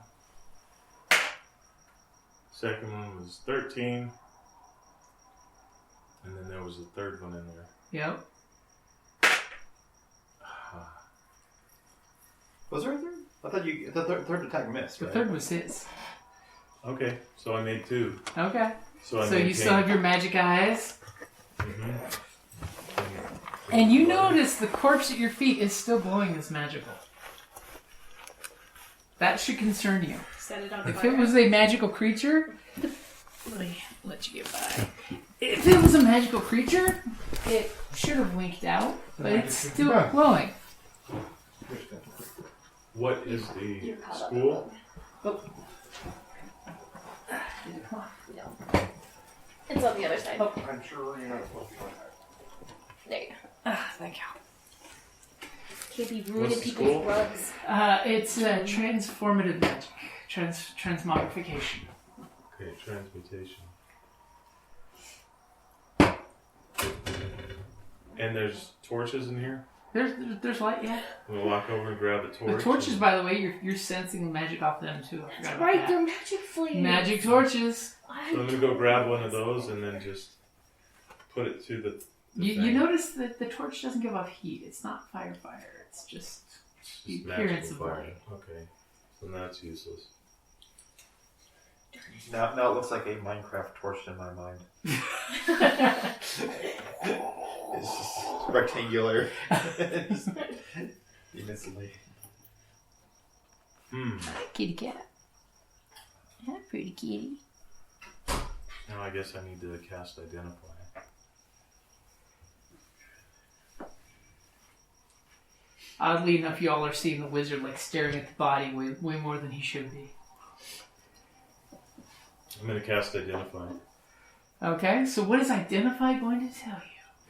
Second one was 13. And then there was a third one in there. Yep. Was there a third? I thought the third attack missed, The right? third was his. Okay, so I made 2. Okay. So you still have your magic eyes. Mm-hmm. And you notice the corpse at your feet is still glowing as magical. That should concern you. Set it on If fire. it was a magical creature, let me let you get by. If it was a magical creature, it should have winked out, but it's still glowing. What is the You're caught up. school? Oh. No. It's on the other side. Oh. I'm sure you're not supposed to go ahead. There you go. Thank you. Can't be ruining What's the people's school? rugs. It's transformative magic. Transmogrification. Okay, transmutation. And there's torches in here? There's light, yeah. I'm gonna walk over and grab the torch. The torches, by the way, you're sensing the magic off them too. I forgot about Right, that. they're magic flames. Magic torches. So I'm gonna go grab one of those and then just put it to the You thing. notice that the torch doesn't give off heat. It's not fire. It's just It's the just appearance of magical fire. light. Okay, so that's useless. Now it looks like a Minecraft torch in my mind. It's just rectangular. Immensely. Kitty cat. Yeah, pretty kitty. Now I guess I need to cast Identify. Oddly enough, y'all are seeing the wizard like staring at the body way more than he should be. I'm gonna cast Identify. Okay, so what is Identify going to tell you?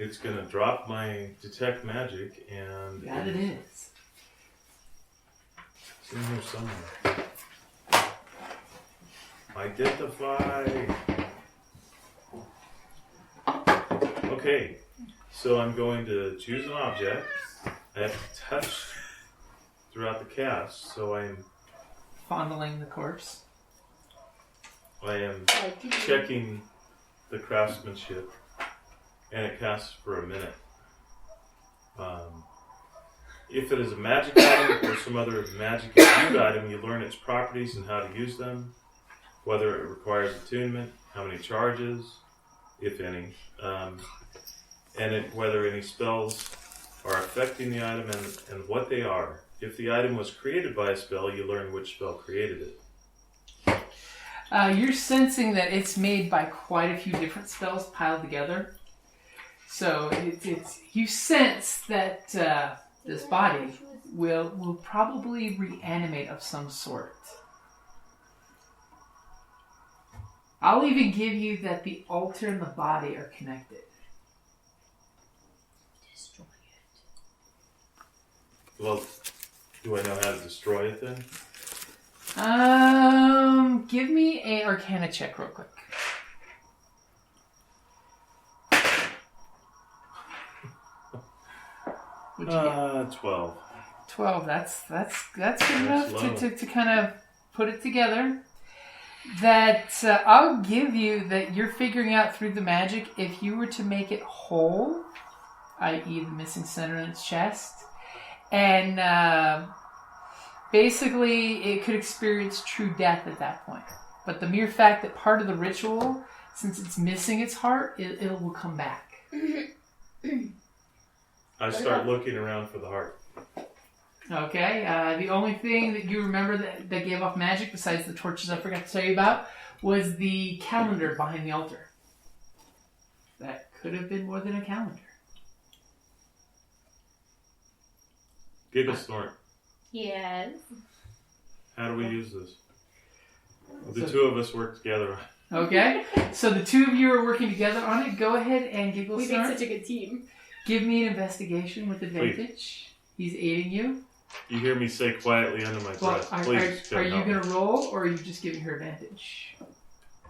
It's gonna drop my Detect Magic and... That it is. It's in here somewhere. Identify. Okay, so I'm going to choose an object. I have to touch throughout the cast, so I am Fondling the corpse. checking the craftsmanship, and it casts for a minute. If it is a magic item or some other magic imbued item, you learn its properties and how to use them, whether it requires attunement, how many charges, if any, and whether any spells are affecting the item and what they are. If the item was created by a spell, you learn which spell created it. You're sensing that it's made by quite a few different spells piled together. So you sense that this body will probably reanimate of some sort. I'll even give you that the altar and the body are connected. Destroy it. Well, do I know how to destroy it then? Give me a Arcana check real quick. What'd you get? 12. 12. That's good enough to kind of put it together. That I'll give you that you're figuring out through the magic. If you were to make it whole, i.e. the missing center in its chest, and basically it could experience true death at that point. But the mere fact that part of the ritual, since it's missing its heart, it will come back. I start looking around for the heart. Okay, the only thing that you remember that gave off magic, besides the torches I forgot to tell you about, was the calendar behind the altar. That could have been more than a calendar. Giggle snort. Yes. How do we use this? The two of us work together. Okay, so the two of you are working together on it. Go ahead and giggle We snort. make such a good team. Give me an investigation with advantage. He's aiding you. You hear me say quietly under my Well, breath, please. are you going to roll, or are you just giving her advantage?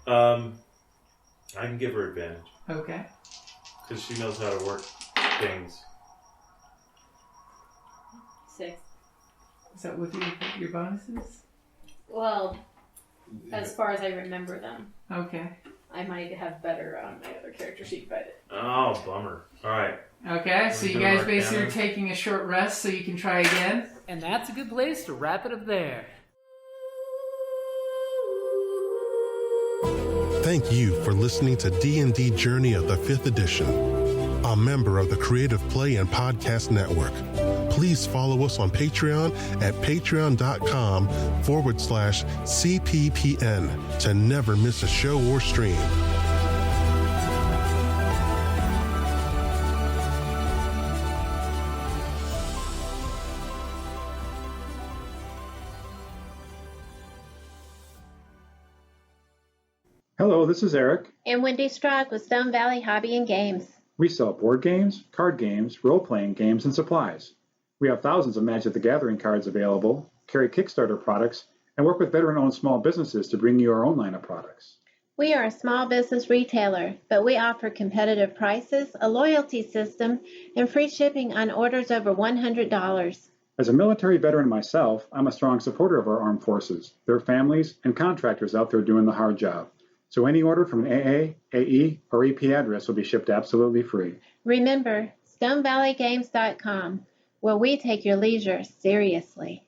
I can give her advantage. Okay. Because she knows how to work things. 6. Is that with your bonuses? Well, as far as I remember them. Okay. I might have better on my other character sheet, but... Oh, bummer. All right. Okay, so you guys basically are taking a short rest so you can try again. And that's a good place to wrap it up there. Thank you for listening to D&D Journey of the 5th Edition, a member of the Creative Play and Podcast Network. Please follow us on Patreon at patreon.com/CPPN to never miss a show or stream. Hello, this is Eric. And Wendy Strock with Stone Valley Hobby and Games. We sell board games, card games, role-playing games, and supplies. We have thousands of Magic the Gathering cards available, carry Kickstarter products, and work with veteran-owned small businesses to bring you our own line of products. We are a small business retailer, but we offer competitive prices, a loyalty system, and free shipping on orders over $100. As a military veteran myself, I'm a strong supporter of our armed forces, their families, and contractors out there doing the hard job. So any order from an AA, AE, or EP address will be shipped absolutely free. Remember, StoneValleyGames.com, where we take your leisure seriously.